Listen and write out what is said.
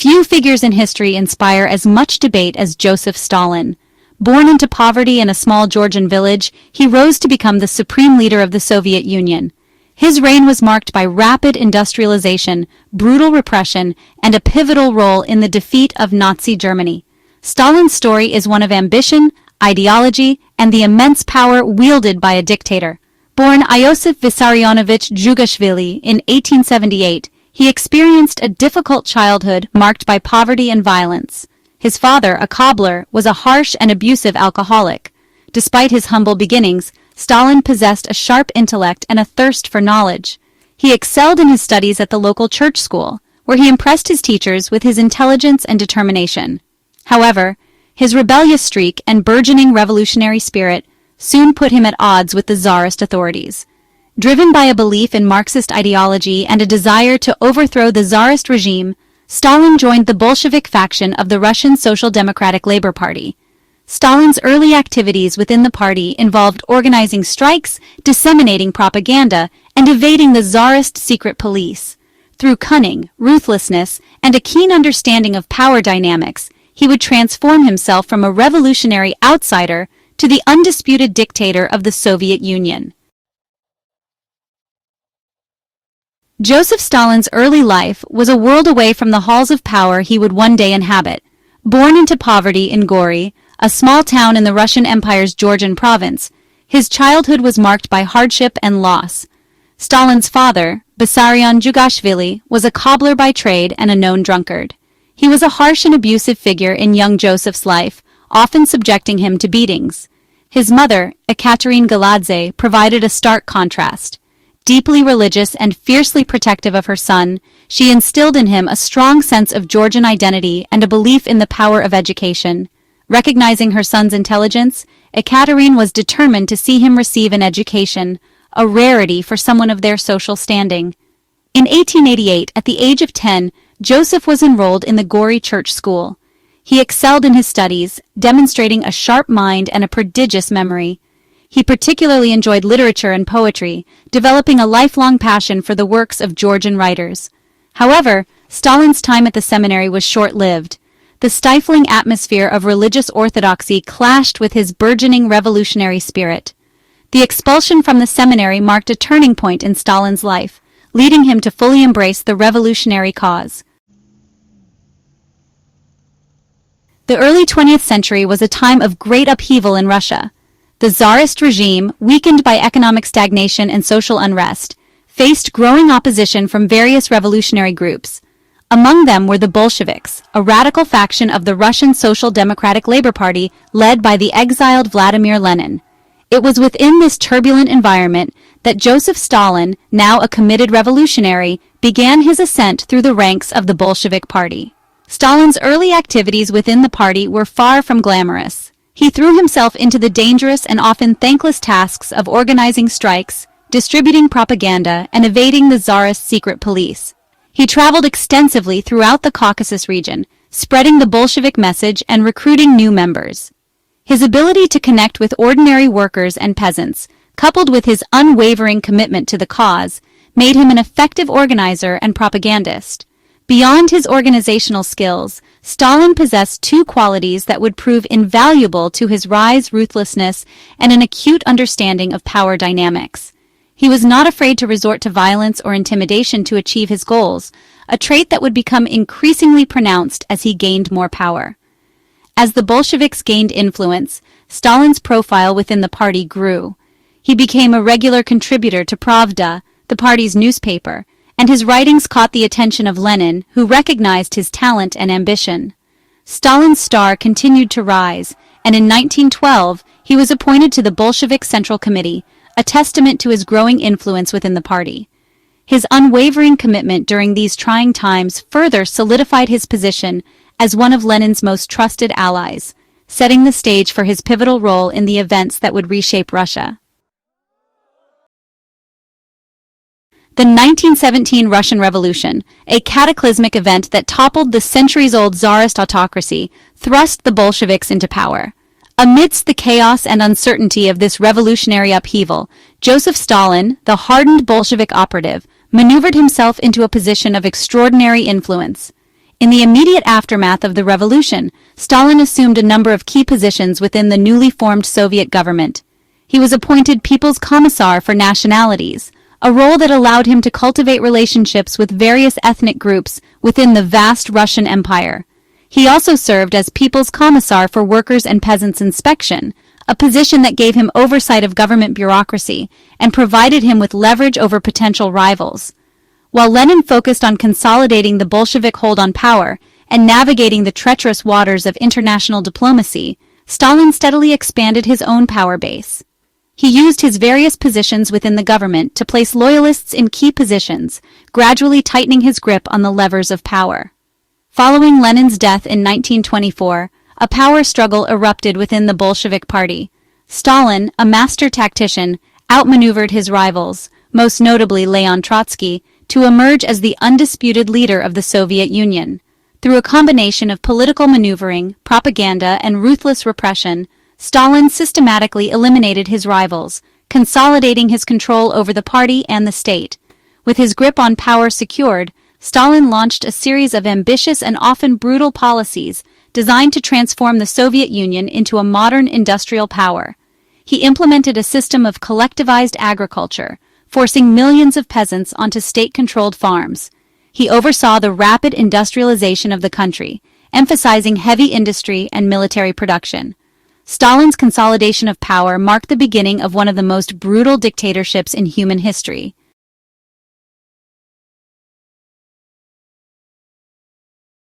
Few figures in history inspire as much debate as Joseph Stalin. Born into poverty in a small Georgian village, he rose to become the supreme leader of the Soviet Union. His reign was marked by rapid industrialization, brutal repression, and a pivotal role in the defeat of Nazi Germany. Stalin's story is one of ambition, ideology, and the immense power wielded by a dictator. Born Iosif Vissarionovich Djugashvili in 1878, he experienced a difficult childhood marked by poverty and violence. His father, a cobbler, was a harsh and abusive alcoholic. Despite his humble beginnings, Stalin possessed a sharp intellect and a thirst for knowledge. He excelled in his studies at the local church school, where he impressed his teachers with his intelligence and determination. However, his rebellious streak and burgeoning revolutionary spirit soon put him at odds with the Tsarist authorities. Driven by a belief in Marxist ideology and a desire to overthrow the Tsarist regime, Stalin joined the Bolshevik faction of the Russian Social Democratic Labor Party. Stalin's early activities within the party involved organizing strikes, disseminating propaganda, and evading the Tsarist secret police. Through cunning, ruthlessness, and a keen understanding of power dynamics, he would transform himself from a revolutionary outsider to the undisputed dictator of the Soviet Union. Joseph Stalin's early life was a world away from the halls of power he would one day inhabit. Born into poverty in Gori, a small town in the Russian Empire's Georgian province, his childhood was marked by hardship and loss. Stalin's father, Vissarion Djugashvili, was a cobbler by trade and a known drunkard. He was a harsh and abusive figure in young Joseph's life, often subjecting him to beatings. His mother, Ekaterina Galadze, provided a stark contrast. Deeply religious and fiercely protective of her son, she instilled in him a strong sense of Georgian identity and a belief in the power of education. Recognizing her son's intelligence, Ekaterina was determined to see him receive an education, a rarity for someone of their social standing. In 1888, at the age of 10, Joseph was enrolled in the Gori Church School. He excelled in his studies, demonstrating a sharp mind and a prodigious memory. He particularly enjoyed literature and poetry, developing a lifelong passion for the works of Georgian writers. However, Stalin's time at the seminary was short-lived. The stifling atmosphere of religious orthodoxy clashed with his burgeoning revolutionary spirit. The expulsion from the seminary marked a turning point in Stalin's life, leading him to fully embrace the revolutionary cause. The early 20th century was a time of great upheaval in Russia. The Tsarist regime, weakened by economic stagnation and social unrest, faced growing opposition from various revolutionary groups. Among them were the Bolsheviks, a radical faction of the Russian Social Democratic Labor Party led by the exiled Vladimir Lenin. It was within this turbulent environment that Joseph Stalin, now a committed revolutionary, began his ascent through the ranks of the Bolshevik Party. Stalin's early activities within the party were far from glamorous. He threw himself into the dangerous and often thankless tasks of organizing strikes, distributing propaganda, and evading the Tsarist secret police. He traveled extensively throughout the Caucasus region, spreading the Bolshevik message and recruiting new members. His ability to connect with ordinary workers and peasants, coupled with his unwavering commitment to the cause, made him an effective organizer and propagandist. Beyond his organizational skills, Stalin possessed two qualities that would prove invaluable to his rise: ruthlessness and an acute understanding of power dynamics. He was not afraid to resort to violence or intimidation to achieve his goals, a trait that would become increasingly pronounced as he gained more power. As the Bolsheviks gained influence, Stalin's profile within the party grew. He became a regular contributor to Pravda, the party's newspaper, and his writings caught the attention of Lenin, who recognized his talent and ambition. Stalin's star continued to rise, and in 1912 he was appointed to the Bolshevik Central Committee, a testament to his growing influence within the party. His unwavering commitment during these trying times further solidified his position as one of Lenin's most trusted allies, setting the stage for his pivotal role in the events that would reshape Russia. The 1917 Russian Revolution, a cataclysmic event that toppled the centuries-old Tsarist autocracy, thrust the Bolsheviks into power. Amidst the chaos and uncertainty of this revolutionary upheaval, Joseph Stalin, the hardened Bolshevik operative, maneuvered himself into a position of extraordinary influence. In the immediate aftermath of the revolution, Stalin assumed a number of key positions within the newly formed Soviet government. He was appointed People's Commissar for Nationalities, a role that allowed him to cultivate relationships with various ethnic groups within the vast Russian Empire. He also served as People's Commissar for Workers' and Peasants' Inspection, a position that gave him oversight of government bureaucracy and provided him with leverage over potential rivals. While Lenin focused on consolidating the Bolshevik hold on power and navigating the treacherous waters of international diplomacy, Stalin steadily expanded his own power base. He used his various positions within the government to place loyalists in key positions, gradually tightening his grip on the levers of power. Following Lenin's death in 1924, a power struggle erupted within the Bolshevik Party. Stalin, a master tactician, outmaneuvered his rivals, most notably Leon Trotsky, to emerge as the undisputed leader of the Soviet Union. Through a combination of political maneuvering, propaganda, and ruthless repression, Stalin systematically eliminated his rivals, consolidating his control over the party and the state. With his grip on power secured, Stalin launched a series of ambitious and often brutal policies designed to transform the Soviet Union into a modern industrial power. He implemented a system of collectivized agriculture, forcing millions of peasants onto state-controlled farms. He oversaw the rapid industrialization of the country, emphasizing heavy industry and military production. Stalin's consolidation of power marked the beginning of one of the most brutal dictatorships in human history.